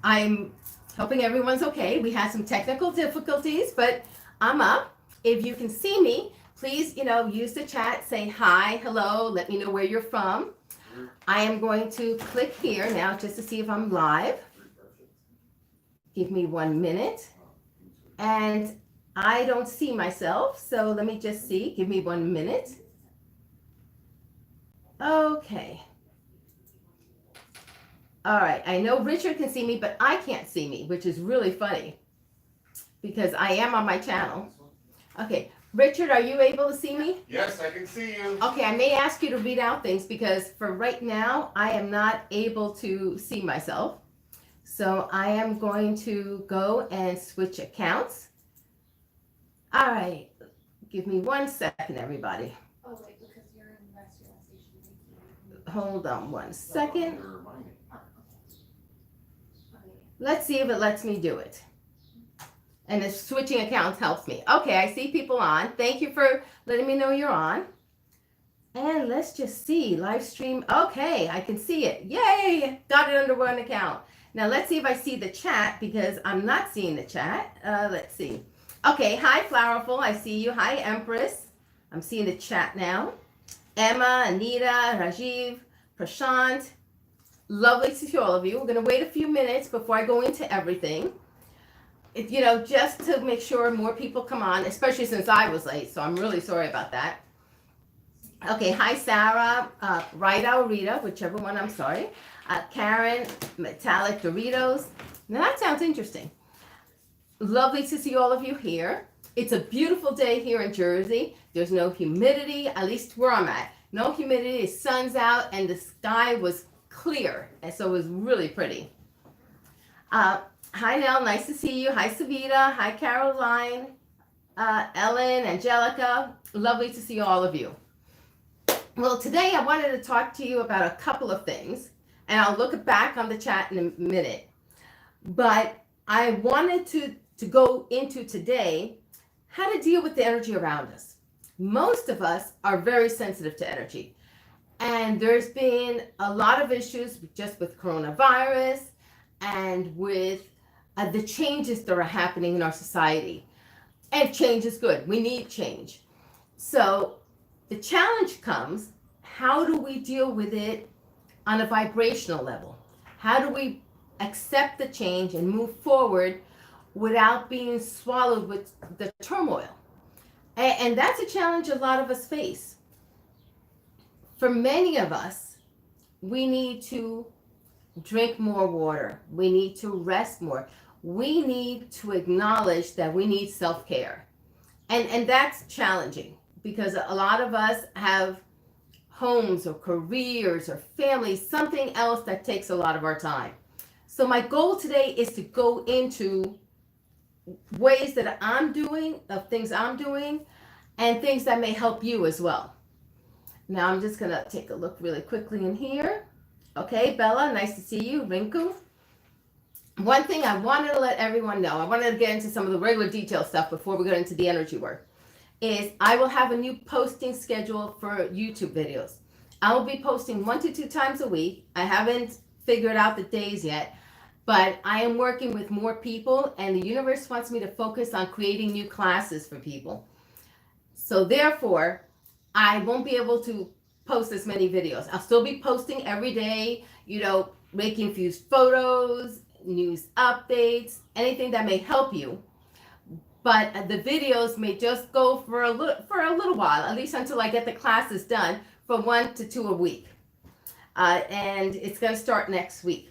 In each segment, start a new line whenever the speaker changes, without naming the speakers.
I'm hoping everyone's okay. We had some technical difficulties, but I'm up. If you can see me, please, use the chat, say hi, hello, let me know where you're from. I am going to click here now just to see if I'm live. Give me 1 minute. And I don't see myself, so let me just see. Give me 1 minute. Okay. All right, I know Richard can see me, but I can't see me, which is really funny because I am on my channel. Okay, Richard, are you able to see me?
Yes, I can see you.
Okay, I may ask you to read out things because for right now, I am not able to see myself. So I am going to go and switch accounts. All right, give me 1 second, everybody.
Oh, wait, because you're in RestRelaxationReiki.
Hold on 1 second.
Okay.
Let's see if it lets me do it. And the switching accounts helps me. Okay, I see people on. Thank you for letting me know you're on. And let's just see, live stream. Okay, I can see it. Yay, got it under 1 account. Now let's see if I see the chat because I'm not seeing the chat. Let's see. Okay, hi Flowerful, I see you. Hi Empress, I'm seeing the chat now. Emma, Anita, Rajiv, Prashant. Lovely to see all of you. We're gonna wait a few minutes before I go into everything. Just to make sure more people come on, especially since I was late, so I'm really sorry about that. Okay, hi Sarah, Rita or Rita, whichever one, I'm sorry. Karen, Metallic Doritos. Now that sounds interesting. Lovely to see all of you here. It's a beautiful day here in Jersey. There's no humidity, at least where I'm at. No humidity, the sun's out, and the sky was clear, and so it was really pretty. Hi Nell, nice to see you. Hi Savita, hi Caroline, Ellen, Angelica. Lovely to see all of you. Well, today I wanted to talk to you about a couple of things, and I'll look back on the chat in a minute. But I wanted to go into today how to deal with the energy around us. Most of us are very sensitive to energy. And there's been a lot of issues just with coronavirus and with the changes that are happening in our society. And change is good. We need change. So the challenge comes, how do we deal with it on a vibrational level? How do we accept the change and move forward without being swallowed with the turmoil? And that's a challenge a lot of us face. For many of us, we need to drink more water. We need to rest more. We need to acknowledge that we need self-care. And that's challenging because a lot of us have homes or careers or families, something else that takes a lot of our time. So my goal today is to go into ways that I'm doing, of things I'm doing, and things that may help you as well. Now I'm just gonna take a look really quickly in here. Okay, Bella, nice to see you. Rinku. One thing I wanted to let everyone know, I wanted to get into some of the regular detail stuff before we go into the energy work, is I will have a new posting schedule for YouTube videos. I will be posting 1 to 2 times a week. I haven't figured out the days yet, but I am working with more people, and the universe wants me to focus on creating new classes for people. So therefore, I won't be able to post as many videos. I'll still be posting every day, making infused photos, news updates, anything that may help you. But the videos may just go for a little while, at least until I get the classes done, for 1 to 2 a week. And it's going to start next week.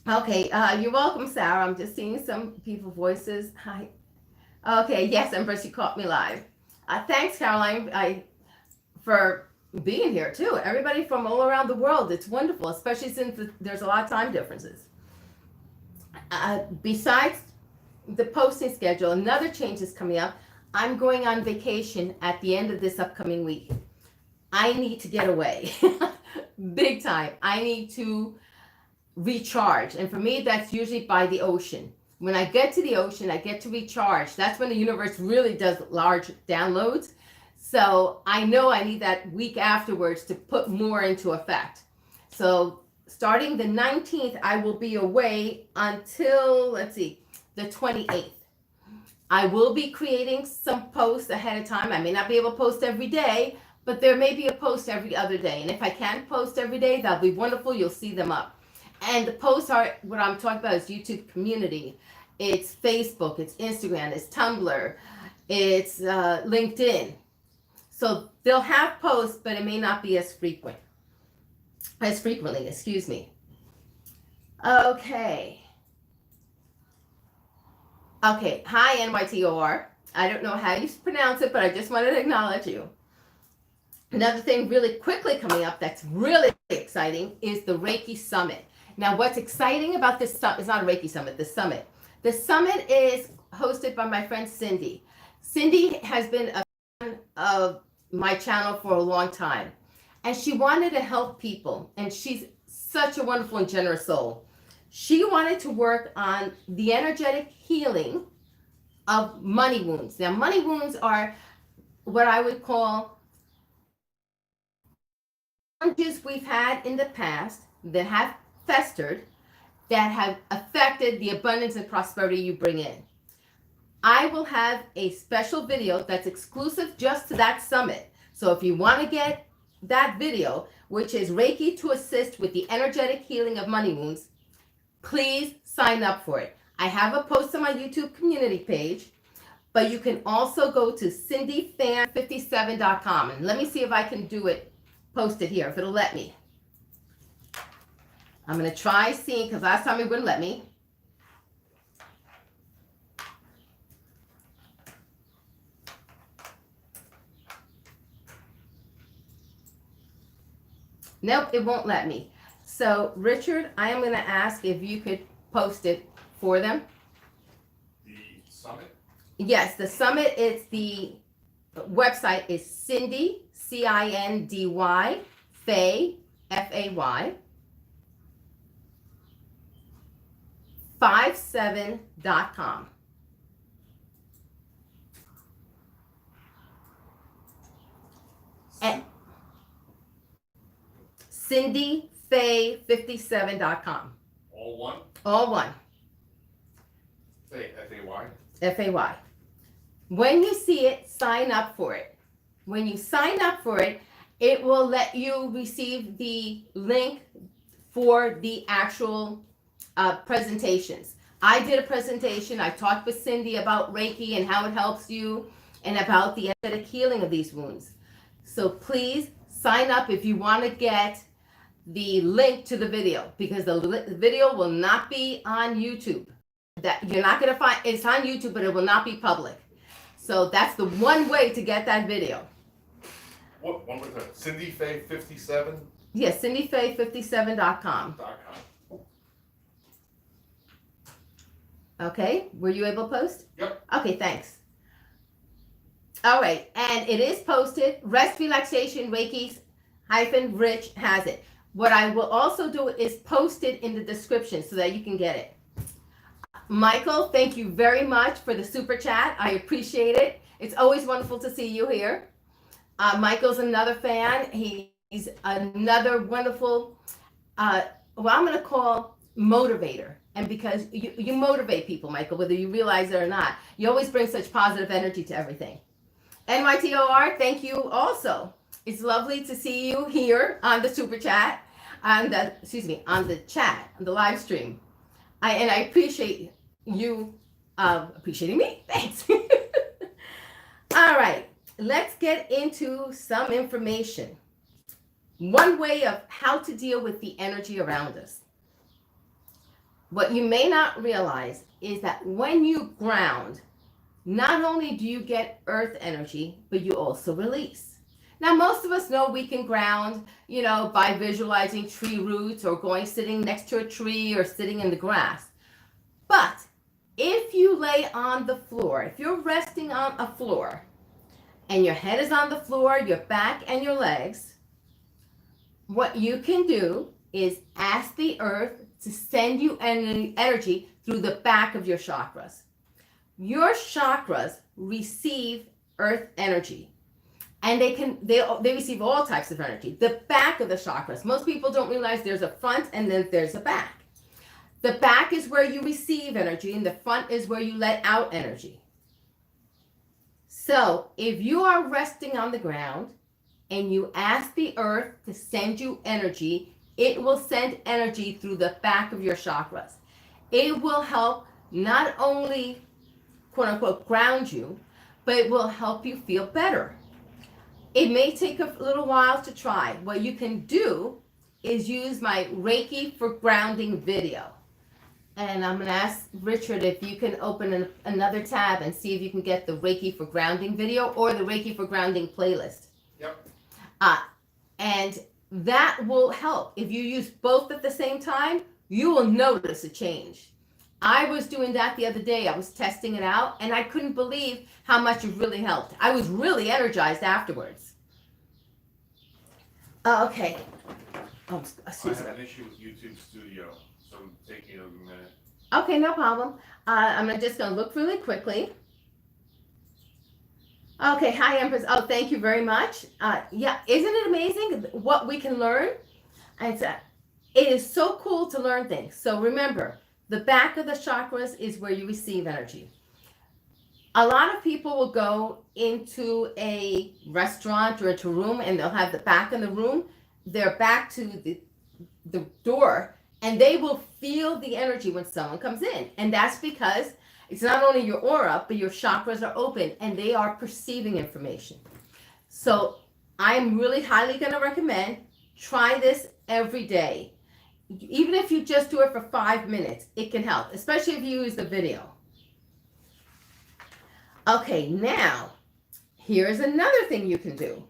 Okay, you're welcome, Sarah. I'm just seeing some people's voices. Hi. Okay, yes, Empress, you caught me live. Thanks, Caroline, for being here, too. Everybody from all around the world. It's wonderful, especially since there's a lot of time differences. Besides the posting schedule, another change is coming up. I'm going on vacation at the end of this upcoming week. I need to get away. Big time. I need to recharge. And for me, that's usually by the ocean. When I get to the ocean, I get to recharge. That's when the universe really does large downloads. So I know I need that week afterwards to put more into effect. So starting the 19th, I will be away until, let's see, the 28th. I will be creating some posts ahead of time. I may not be able to post every day, but there may be a post every other day. And if I can post every day, that'll be wonderful. You'll see them up. And the posts are, what I'm talking about is YouTube community. It's Facebook, it's Instagram, it's Tumblr, it's LinkedIn. So they'll have posts, but it may not be as frequently, excuse me. Okay. Okay, hi NYTOR. I don't know how you pronounce it, but I just wanted to acknowledge you. Another thing really quickly coming up that's really exciting is the Reiki Summit. Now, what's exciting about this summit, it's not a Reiki Summit, the summit. The summit is hosted by my friend Cindy. Cindy has been a fan of my channel for a long time, and she wanted to help people, and she's such a wonderful and generous soul. She wanted to work on the energetic healing of money wounds. Now, money wounds are what I would call challenges we've had in the past that have festered, that have affected the abundance and prosperity you bring in. I will have a special video that's exclusive just to that summit. So if you want to get that video, which is Reiki to assist with the energetic healing of money wounds, please sign up for it. I have a post on my YouTube community page, but you can also go to cindyfan57.com. And let me see if I can do it, post it here, if it'll let me. I'm going to try seeing, because last time it wouldn't let me. Nope, it won't let me. So, Richard, I am going to ask if you could post it for them.
The summit?
Yes, the summit is the website is Cindy, C-I-N-D-Y, Fay, F-A-Y, 57.com. And CindyFay57.com.
All one?
All one.
Say F-A-Y?
F-A-Y. When you see it, sign up for it. When you sign up for it, it will let you receive the link for the actual presentations. I did a presentation. I talked with Cindy about Reiki and how it helps you and about the energetic healing of these wounds. So please sign up if you want to get the link to the video, because the video will not be on YouTube. That you're not going to find, it's on YouTube, but it will not be public. So that's the one way to get that video.
What, one more time, Cindy Fay 57?
Yes, CindyFay57.com. Okay, were you able to post?
Yep.
Okay, thanks. All right, and it is posted. Rest Relaxation Reiki -Rich has it. What I will also do is post it in the description so that you can get it. Michael, thank you very much for the super chat. I appreciate it. It's always wonderful to see you here. Michael's another fan. He's another wonderful, well, I'm going to call motivator. And because you motivate people, Michael, whether you realize it or not, you always bring such positive energy to everything. NYTOR, thank you also. It's lovely to see you here on the super chat, on the chat, on the live stream. And I appreciate you appreciating me. Thanks. All right, let's get into some information. One way of how to deal with the energy around us. What you may not realize is that when you ground, not only do you get earth energy, but you also release. Now, most of us know we can ground, by visualizing tree roots or sitting next to a tree or sitting in the grass. But if you lay on the floor, if you're resting on a floor and your head is on the floor, your back and your legs, what you can do is ask the earth to send you energy through the back of your chakras. Your chakras receive earth energy. and they receive all types of energy. The back of the chakras. Most people don't realize there's a front and then there's a back. The back is where you receive energy, and the front is where you let out energy. So if you are resting on the ground and you ask the earth to send you energy, it will send energy through the back of your chakras. It will help not only, quote unquote, ground you, but it will help you feel better. It may take a little while to try. What you can do is use my Reiki for grounding video. And I'm going to ask Richard if you can open another tab and see if you can get the Reiki for grounding video or the Reiki for grounding playlist.
Yep.
And that will help. If you use both at the same time, you will notice a change. I was doing that the other day. I was testing it out, and I couldn't believe how much it really helped. I was really energized afterwards. Okay. Oh,
I
excuse me.
have an issue with YouTube Studio, so it's taking a minute.
Okay, no problem. I'm just going to look really quickly. Okay, hi Empress. Oh, thank you very much. Yeah, isn't it amazing what we can learn? And it is so cool to learn things. So remember, the back of the chakras is where you receive energy. A lot of people will go into a restaurant or into a room, and they'll have the back of the room, their back to the door, and they will feel the energy when someone comes in. And that's because it's not only your aura, but your chakras are open and they are perceiving information. So I'm really highly going to recommend try this every day. Even if you just do it for 5 minutes, it can help, especially if you use the video. Okay, now, here's another thing you can do.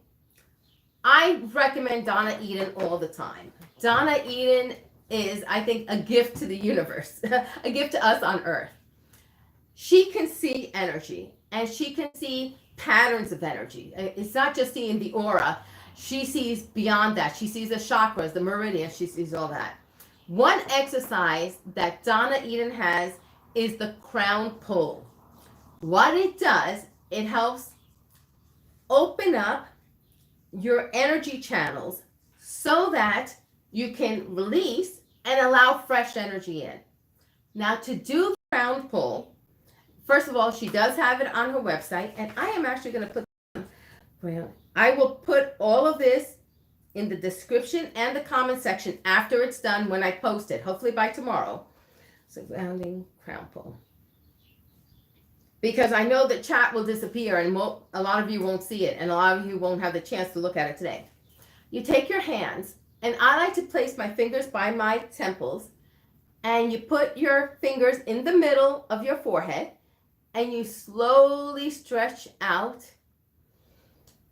I recommend Donna Eden all the time. Donna Eden is, I think, a gift to the universe, a gift to us on Earth. She can see energy, and she can see patterns of energy. It's not just seeing the aura. She sees beyond that. She sees the chakras, the meridians. She sees all that. One exercise that Donna Eden has is the crown pull. What it does, it helps open up your energy channels so that you can release and allow fresh energy in. Now, to do the crown pull, first of all, she does have it on her website, and I am actually going to put, I will put all of this in the description and the comment section after it's done when I post it, hopefully by tomorrow. So grounding crown pull. Because I know that chat will disappear and a lot of you won't see it, and a lot of you won't have the chance to look at it today. You take your hands, and I like to place my fingers by my temples, and you put your fingers in the middle of your forehead, and you slowly stretch out.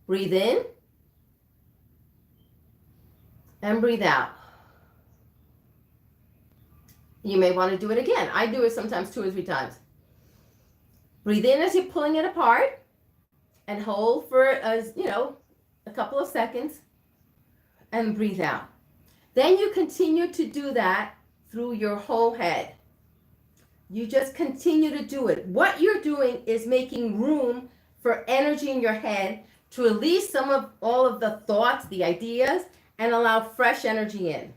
Breathe in and breathe out. You may want to do it again. I do it sometimes 2 or 3 times. Breathe in as you're pulling it apart and hold for, a couple of seconds and breathe out. Then you continue to do that through your whole head. You just continue to do it. What you're doing is making room for energy in your head to release all of the thoughts, the ideas, and allow fresh energy in.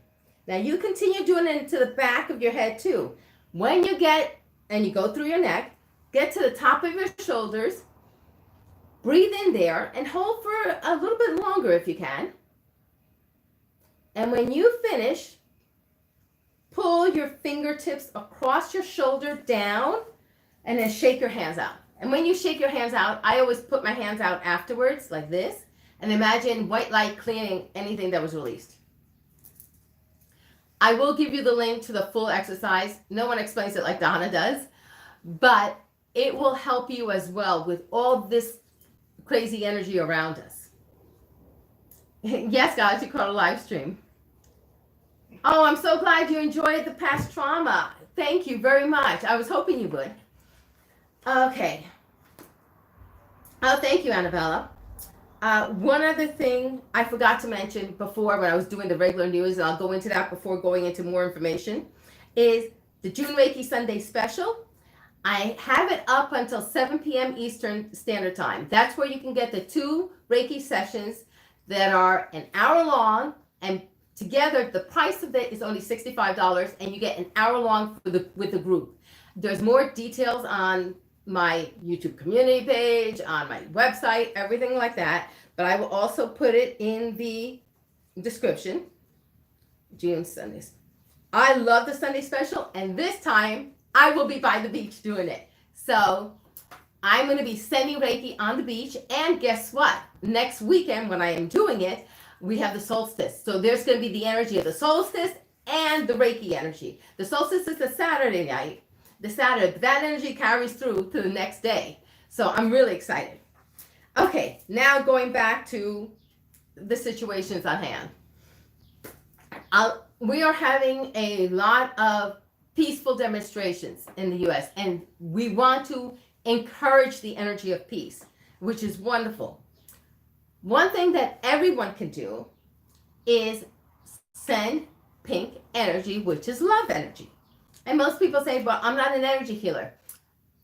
Now you continue doing it into the back of your head too. When you you go through your neck, get to the top of your shoulders, breathe in there, and hold for a little bit longer if you can. And when you finish, pull your fingertips across your shoulder down, and then shake your hands out. And when you shake your hands out, I always put my hands out afterwards, like this, and imagine white light cleaning anything that was released. I will give you the link to the full exercise. No one explains it like Donna does, but it will help you as well with all this crazy energy around us. Yes, guys, you caught a live stream. Oh, I'm so glad you enjoyed the past trauma. Thank you very much. I was hoping you would. Okay. Oh, thank you, Annabella. One other thing I forgot to mention before when I was doing the regular news, and I'll go into that before going into more information, is the June Reiki Sunday special. I have it up until 7 p.m. Eastern Standard Time. That's where you can get the 2 Reiki sessions that are an hour long, and together the price of it is only $65, and you get an hour long with the group. There's more details on my YouTube community page, on my website, everything like that, but I will also put it in the description. June Sundays. I love the Sunday special, and this time I will be by the beach doing it. So I'm going to be sending Reiki on the beach, and guess what? Next weekend when I am doing it, we have the solstice. So there's going to be the energy of the solstice and the Reiki energy. The solstice is a Saturday night. That energy carries through to the next day. So I'm really excited. Okay, now going back to the situations on hand. We are having a lot of peaceful demonstrations in the U.S., and we want to encourage the energy of peace, which is wonderful. One thing that everyone can do is send pink energy, which is love energy. And most people say, well, I'm not an energy healer.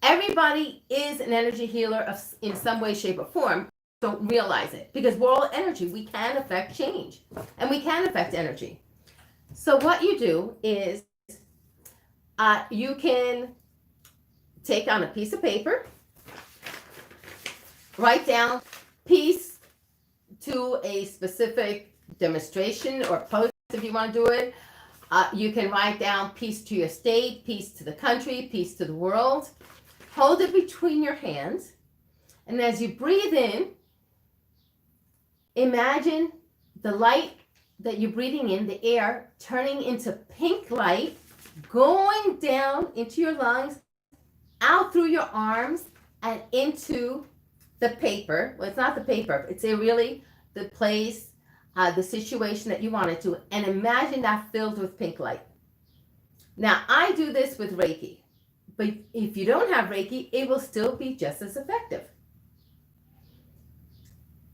Everybody is an energy healer in some way, shape, or form. Don't realize it, because we're all energy. We can affect change, and we can affect energy. So what you do is you can take on a piece of paper, write down peace to a specific demonstration or post if you want to do it. You can write down peace to your state, peace to the country, peace to the world. Hold it between your hands, and as you breathe in, imagine the light that you're breathing in, the air, turning into pink light, going down into your lungs, out through your arms, and into the paper. Well, it's not the paper. It's really the place, the situation that you want it to. And imagine that filled with pink light. Now, I do this with Reiki. But if you don't have Reiki, it will still be just as effective.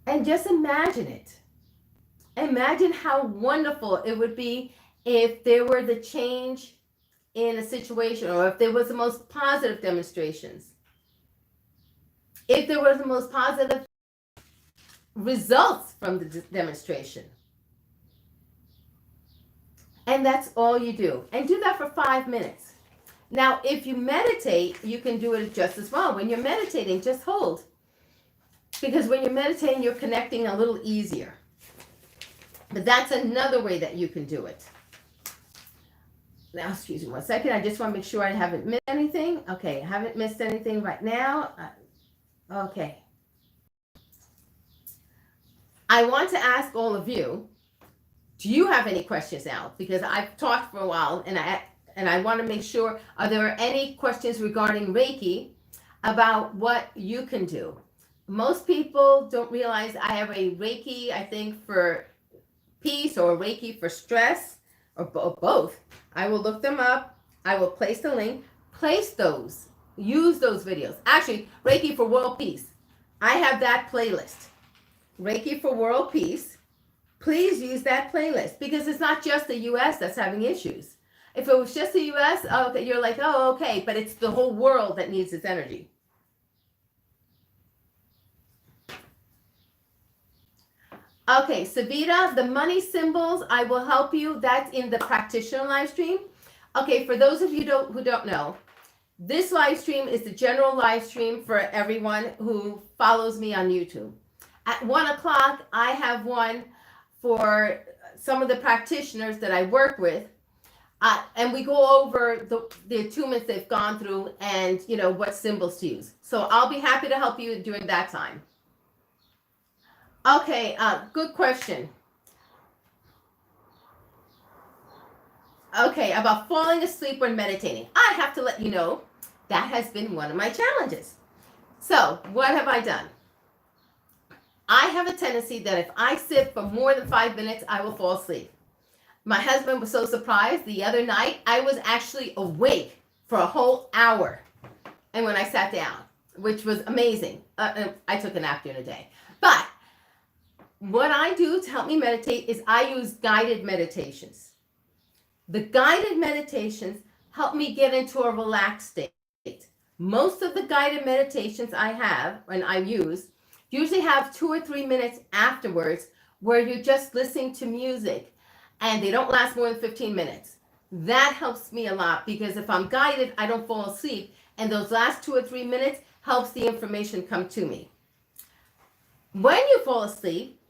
And just imagine it. Imagine how wonderful it would be if there were the change in a situation, or if there was the most positive demonstrations. If there were the most positive results from the demonstration. And that's all you do. And do that for 5 minutes. Now, if you meditate, you can do it just as well. When you're meditating, just hold. Because when you're meditating, you're connecting a little easier. But that's another way that you can do it. Now, excuse me 1 second. I just want to make sure I haven't missed anything. Okay, I haven't missed anything right now. Okay. I want to ask all of you, do you have any questions now? Because I've talked for a while, and I want to make sure, are there any questions regarding Reiki about what you can do? Most people don't realize I have a Reiki, I think, for peace, or Reiki for stress, or both. I will look them up. I will place the link. Place those. Use those videos. Actually, Reiki for world peace. I have that playlist. Reiki for world peace. Please use that playlist, because it's not just the U.S. that's having issues. If it was just the U.S., okay, you're like, oh, okay, but it's the whole world that needs its energy. Okay, Savita, the money symbols, I will help you. That's in the practitioner live stream. Okay, for those of you who don't know, this live stream is the general live stream for everyone who follows me on YouTube. At 1 o'clock, I have one for some of the practitioners that I work with. And we go over the attunements they've gone through, and what symbols to use. So I'll be happy to help you during that time. Okay, good question. Okay, about falling asleep when meditating. I have to let you know that has been one of my challenges. So what have I done? I have a tendency that if I sit for more than 5 minutes, I will fall asleep. My husband was so surprised the other night. I was actually awake for a whole hour. And when I sat down, which was amazing. I took a nap during the day. But what I do to help me meditate is I use guided meditations. The guided meditations help me get into a relaxed state. Most of the guided meditations I have and I use usually have 2 or 3 minutes afterwards where you're just listening to music and they don't last more than 15 minutes. That helps me a lot because if I'm guided, I don't fall asleep, and those last 2 or 3 minutes helps the information come to me. When you fall asleep,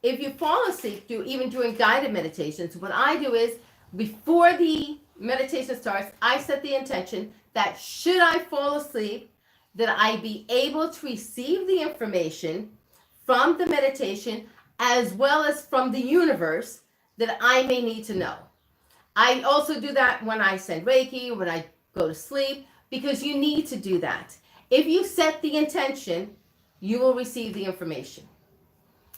if you fall asleep, even during guided meditations, what I do is before the meditation starts, I set the intention that should I fall asleep, that I be able to receive the information from the meditation as well as from the universe that I may need to know. I also do that when I send Reiki, when I go to sleep, because you need to do that. If you set the intention, you will receive the information.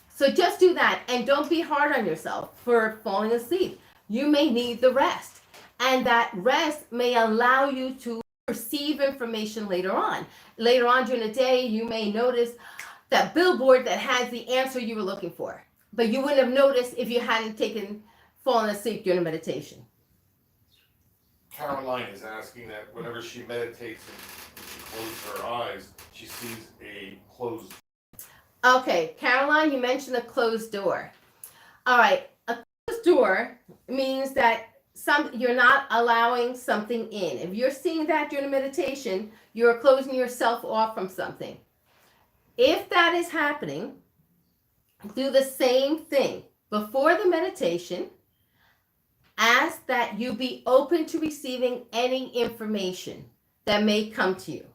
So just do that, and don't be hard on yourself for falling asleep. You may need the rest, and that rest may allow you to receive information later on. Later on during the day, you may notice that billboard that has the answer you were looking for, but you wouldn't have noticed if you hadn't fallen asleep during a meditation.
Caroline is asking that whenever she meditates and she closes her eyes, she sees a closed.
Okay, Caroline, you mentioned a closed door. All right, a closed door means that you're not allowing something in. If you're seeing that during a meditation, you're closing yourself off from something. If that is happening, do the same thing. Before the meditation, ask that you be open to receiving any information that may come to you.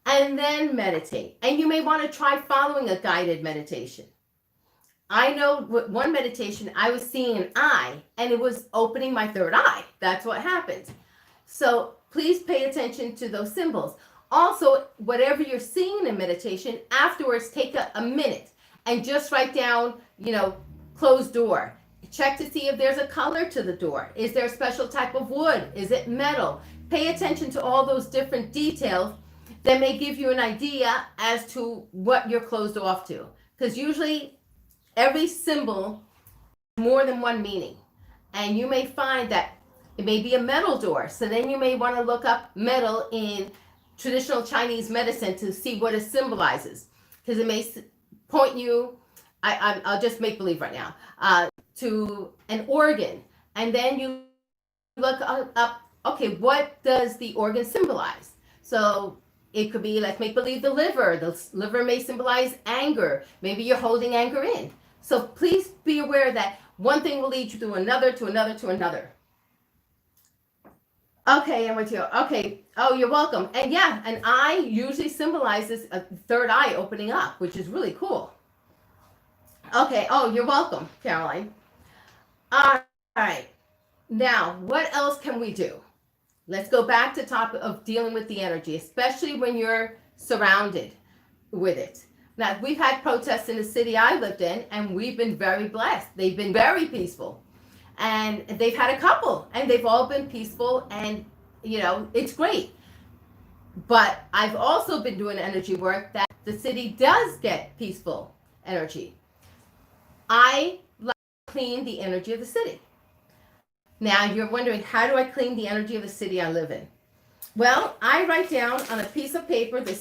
And then meditate. And you may want to try following a guided meditation. I know with one meditation, I was seeing an eye, and it was opening my third eye. That's what happened. So please pay attention to those symbols. Also, whatever you're seeing in meditation, afterwards, take a minute and just write down, closed door. Check to see if there's a color to the door. Is there a special type of wood? Is it metal? Pay attention to all those different details that may give you an idea as to what you're closed off to. Because usually every symbol has more than one meaning. And you may find that it may be a metal door. So then you may want to look up metal in traditional Chinese medicine to see what it symbolizes. Because it may point you, I'll just make believe right now, to an organ. And then you look up, okay, what does the organ symbolize? So it could be, let's make believe, the liver. The liver may symbolize anger. Maybe you're holding anger in. So please be aware that one thing will lead you to another, to another, to another. Okay, and with you. Okay. Oh, you're welcome. And yeah, an eye usually symbolizes a third eye opening up, which is really cool. Okay. Oh, you're welcome, Caroline. All right. Now, what else can we do? Let's go back to the topic of dealing with the energy, especially when you're surrounded with it. Now, we've had protests in the city I lived in, and we've been very blessed. They've been very peaceful. And they've had a couple, and they've all been peaceful, and, it's great. But I've also been doing energy work that the city does get peaceful energy. I like to clean the energy of the city. Now, you're wondering, how do I clean the energy of the city I live in? Well, I write down on a piece of paper the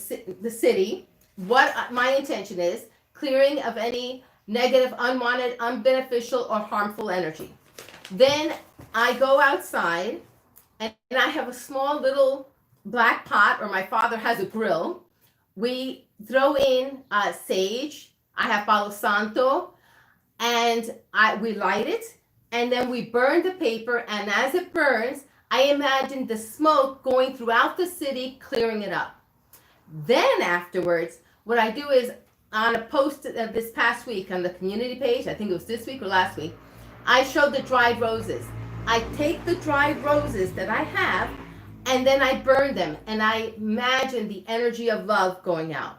city, what my intention is, clearing of any negative, unwanted, unbeneficial, or harmful energy. Then I go outside, and I have a small little black pot, or my father has a grill. We throw in sage. I have Palo Santo, and we light it. And then we burn the paper, and as it burns, I imagine the smoke going throughout the city, clearing it up. Then afterwards, what I do is, on a post this past week on the community page, I think it was this week or last week, I showed the dried roses. I take the dried roses that I have, and then I burn them, and I imagine the energy of love going out.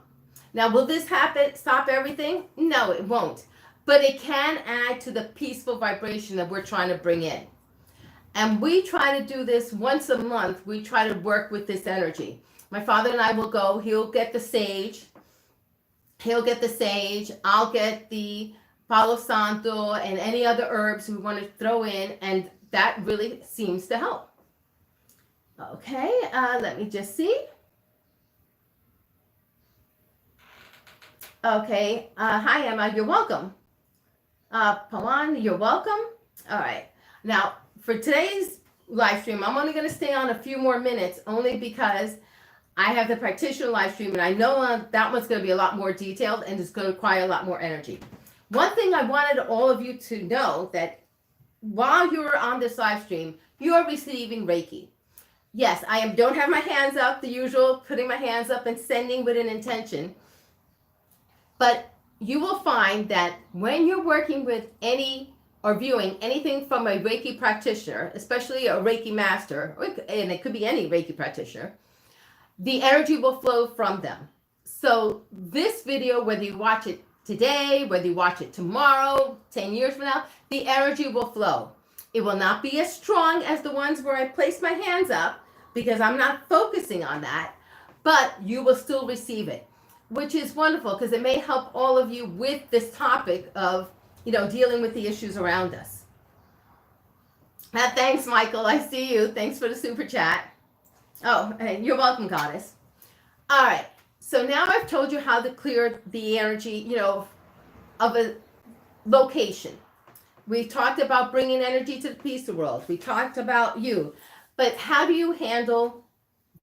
Now, will this stop everything? No, it won't. But it can add to the peaceful vibration that we're trying to bring in. And we try to do this once a month. We try to work with this energy. My father and I will go. He'll get the sage. I'll get the Palo Santo and any other herbs we want to throw in. And that really seems to help. Okay, let me just see. Okay, hi Emma, you're welcome. Pawan, you're welcome. All right, now for today's live stream, I'm only going to stay on a few more minutes only because I have the practitioner live stream and I know that one's going to be a lot more detailed and it's going to require a lot more energy. One thing I wanted all of you to know that while you're on this live stream, you're receiving Reiki. Yes, don't have my hands up, the usual, putting my hands up and sending with an intention. But you will find that when you're working with any or viewing anything from a Reiki practitioner, especially a Reiki master, and it could be any Reiki practitioner, the energy will flow from them. So this video, whether you watch it today, whether you watch it tomorrow, 10 years from now, the energy will flow. It will not be as strong as the ones where I place my hands up because I'm not focusing on that, but you will still receive it, which is wonderful because it may help all of you with this topic of, dealing with the issues around us. Thanks, Michael. I see you. Thanks for the super chat. Oh, hey, you're welcome, Goddess. All right. So now I've told you how to clear the energy, of a location. We talked about bringing energy to the peace world. We talked about you. But how do you handle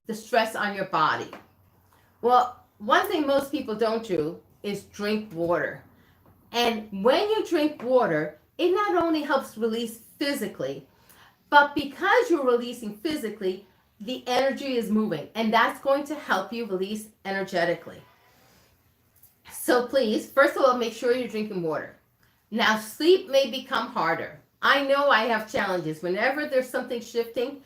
the stress on your body? Well, one thing most people don't do is drink water. And when you drink water, it not only helps release physically, but because you're releasing physically, the energy is moving, and that's going to help you release energetically. So please, first of all, make sure you're drinking water. Now, sleep may become harder. I know I have challenges. Whenever there's something shifting,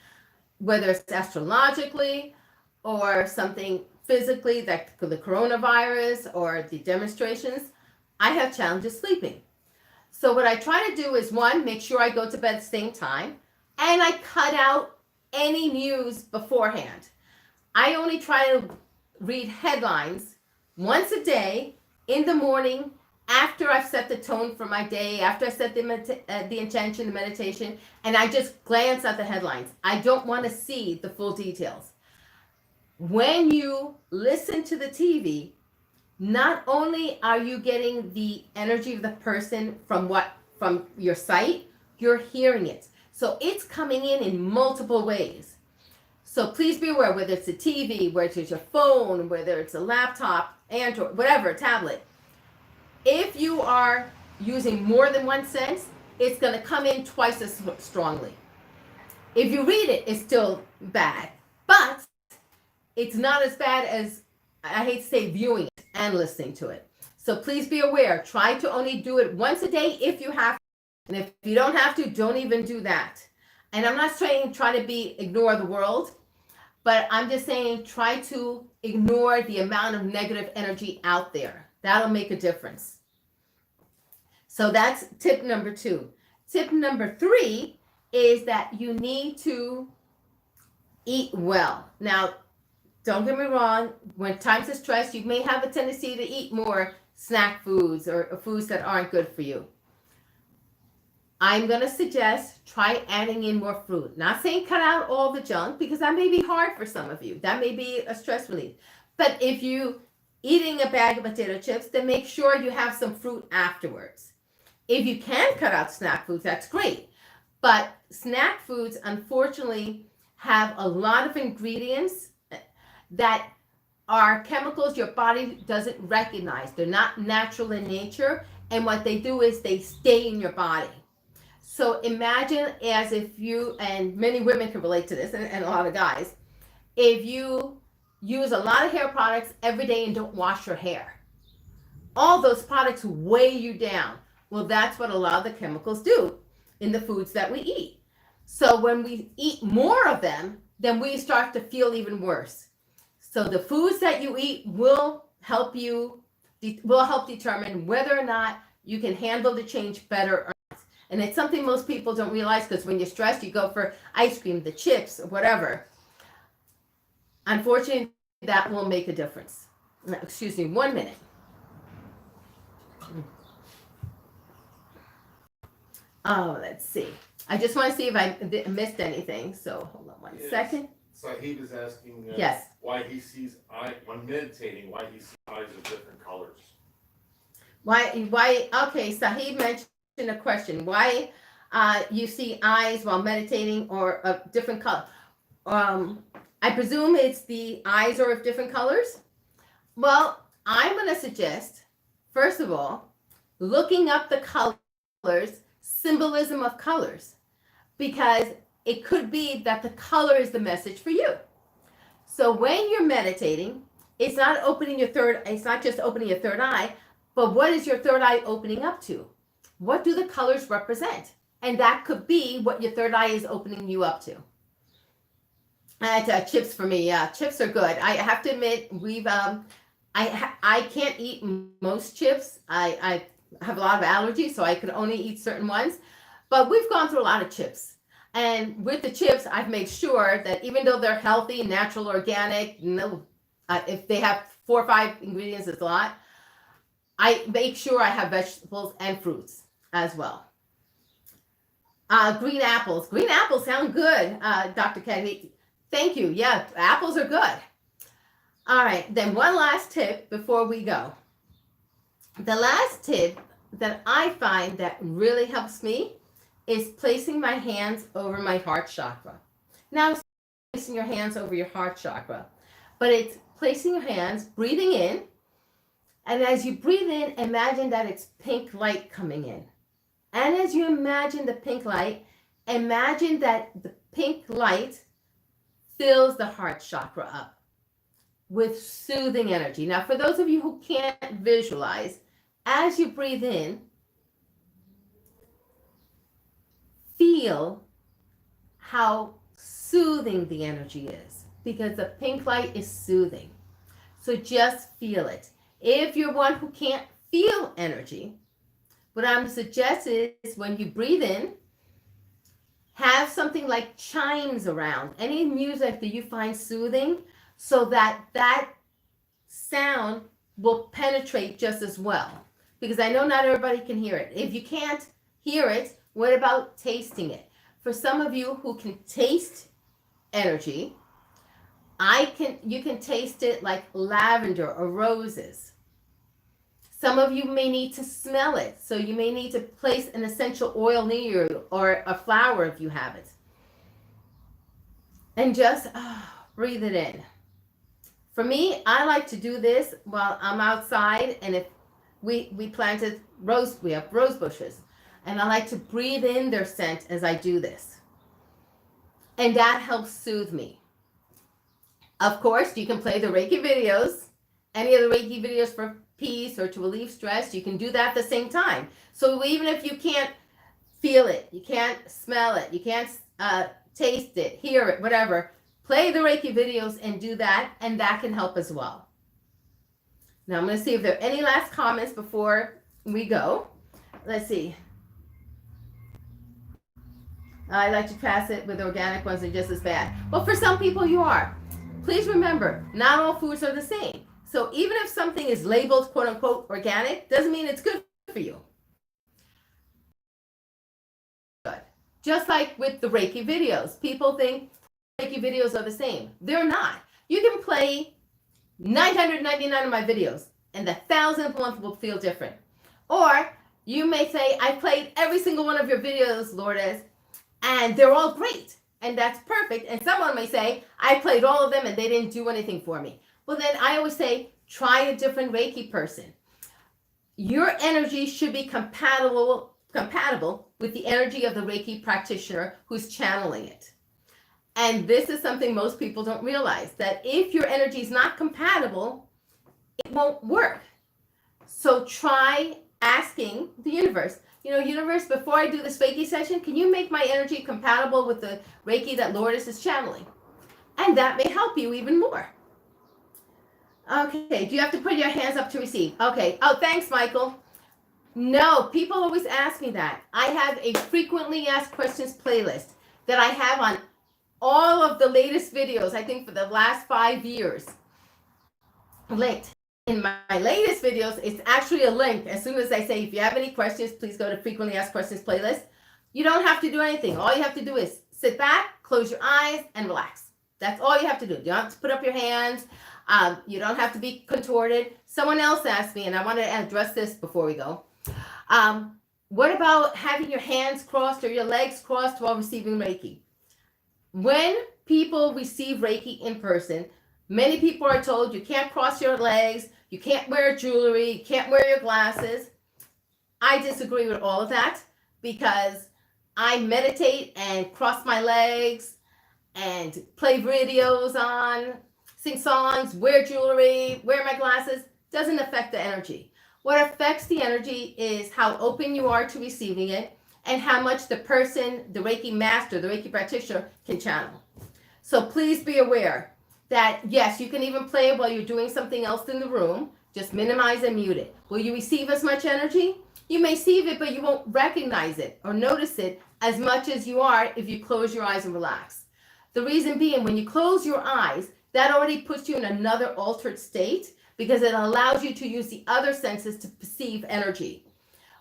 whether it's astrologically or something physically, like the coronavirus or the demonstrations, I have challenges sleeping. So what I try to do is, one, make sure I go to bed at the same time, and I cut out any news beforehand. I only try to read headlines once a day in the morning after I've set the tone for my day, after I set the intention, the meditation, and I just glance at the headlines. I don't want to see the full details. When you listen to the TV, not only are you getting the energy of the person from your sight, you're hearing it. So it's coming in multiple ways. So please be aware, whether it's a TV, whether it's your phone, whether it's a laptop, Android, whatever, tablet. If you are using more than one sense, it's going to come in twice as strongly. If you read it, it's still bad. But it's not as bad as, I hate to say, viewing it and listening to it. So please be aware. Try to only do it once a day if you have to. And if you don't have to, don't even do that. And I'm not saying try to ignore the world, but I'm just saying try to ignore the amount of negative energy out there. That'll make a difference. So that's tip number 2. Tip number 3 is that you need to eat well. Now, don't get me wrong, when times of stress, you may have a tendency to eat more snack foods or foods that aren't good for you. I'm going to suggest try adding in more fruit. Not saying cut out all the junk, because that may be hard for some of you. That may be a stress relief. But if you eating a bag of potato chips, then make sure you have some fruit afterwards. If you can cut out snack foods, that's great. But snack foods, unfortunately, have a lot of ingredients that are chemicals your body doesn't recognize. They're not natural in nature. And what they do is they stay in your body. So imagine as if you, and many women can relate to this, and a lot of guys, if you use a lot of hair products every day and don't wash your hair, all those products weigh you down. Well, that's what a lot of the chemicals do in the foods that we eat. So when we eat more of them, then we start to feel even worse. So the foods that you eat will help determine whether or not you can handle the change better or not. And it's something most people don't realize, because when you're stressed, you go for ice cream, the chips, whatever. Unfortunately, that will make a difference. Excuse me, 1 minute. Oh, let's see. I just want to see if I missed anything. So hold on one second.
Sahib is asking
Yes.
why he sees when meditating, why he sees eyes of different colors.
Why, okay, Sahib mentioned a question. Why you see eyes while meditating or a different color? I presume it's the eyes are of different colors. Well, I'm going to suggest, first of all, looking up the colors, symbolism of colors, because it could be that the color is the message for you. So when you're meditating, it's not just opening your third eye, but what is your third eye opening up to? What do the colors represent? And that could be what your third eye is opening you up to. And chips for me, yeah, chips are good. I have to admit, I can't eat most chips. I have a lot of allergies, so I can only eat certain ones. But we've gone through a lot of chips. And with the chips, I've made sure that even though they're healthy, natural, organic, if they have 4 or 5 ingredients, it's a lot. I make sure I have vegetables and fruits as well. Green apples. Green apples sound good, Dr. Kennedy. Thank you. Yeah, apples are good. All right, then one last tip before we go. The last tip that I find that really helps me is placing my hands over my heart chakra. Now, it's placing your hands over your heart chakra, but it's placing your hands, breathing in, and as you breathe in, imagine that it's pink light coming in. And as you imagine the pink light, imagine that the pink light fills the heart chakra up with soothing energy. Now, for those of you who can't visualize, as you breathe in, feel how soothing the energy is, because the pink light is soothing. So just feel it. If you're one who can't feel energy, what I'm suggesting is when you breathe in, have something like chimes around, any music that you find soothing, so that that sound will penetrate just as well. Because I know not everybody can hear it. If you can't hear it, what about tasting it? For some of you who can taste energy, you can taste it like lavender or roses. Some of you may need to smell it, so you may need to place an essential oil near you or a flower if you have it. And just breathe it in. For me, I like to do this while I'm outside, and if we planted we have rose bushes, and I like to breathe in their scent as I do this. And that helps soothe me. Of course, you can play the Reiki videos, any of the Reiki videos for peace or to relieve stress. You can do that at the same time. So even if you can't feel it, you can't smell it, you can't taste it, hear it, whatever, play the Reiki videos and do that, and that can help as well. Now I'm going to see if there are any last comments before we go. Let's see. I like to pass it with organic ones, are just as bad. Well, for some people you are. Please remember, not all foods are the same. So even if something is labeled quote unquote organic, doesn't mean it's good for you. Good. Just like with the Reiki videos. People think Reiki videos are the same. They're not. You can play 999 of my videos and the 1,000th one will feel different. Or you may say, I played every single one of your videos, Lourdes, and they're all great. And that's perfect. And someone may say, I played all of them and they didn't do anything for me. Well, then I always say, try a different Reiki person. Your energy should be compatible with the energy of the Reiki practitioner who's channeling it. And this is something most people don't realize, that if your energy is not compatible, it won't work. So try asking the universe, universe, before I do this Reiki session, can you make my energy compatible with the Reiki that Lourdes is channeling? And that may help you even more. Okay, do you have to put your hands up to receive? Okay. Oh, thanks, Michael. No, people always ask me that. I have a frequently asked questions playlist that I have on all of the latest videos, I think for the last 5 years, linked. In my latest videos, it's actually a link. As soon as I say, if you have any questions, please go to frequently asked questions playlist. You don't have to do anything. All you have to do is sit back, close your eyes, and relax. That's all you have to do. You don't have to put up your hands. You don't have to be contorted. Someone else asked me, and I wanted to address this before we go. What about having your hands crossed or your legs crossed while receiving Reiki? When people receive Reiki in person, many people are told you can't cross your legs, you can't wear jewelry, you can't wear your glasses. I disagree with all of that because I meditate and cross my legs and play videos on, sing songs, wear jewelry, wear my glasses. Doesn't affect the energy. What affects the energy is how open you are to receiving it and how much the person, the Reiki master, the Reiki practitioner can channel. So please be aware that yes, you can even play it while you're doing something else in the room. Just minimize and mute it. Will you receive as much energy? You may receive it, but you won't recognize it or notice it as much as you are if you close your eyes and relax. The reason being, when you close your eyes, that already puts you in another altered state because it allows you to use the other senses to perceive energy.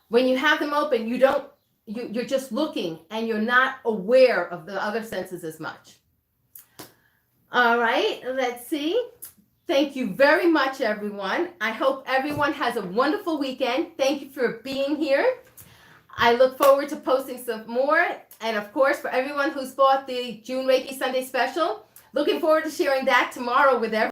When you have them open, you're just looking and you're not aware of the other senses as much. All right, let's see. Thank you very much, everyone. I hope everyone has a wonderful weekend. Thank you for being here. I look forward to posting some more. And of course, for everyone who's bought the June Reiki Sunday special, looking forward to sharing that tomorrow with everyone.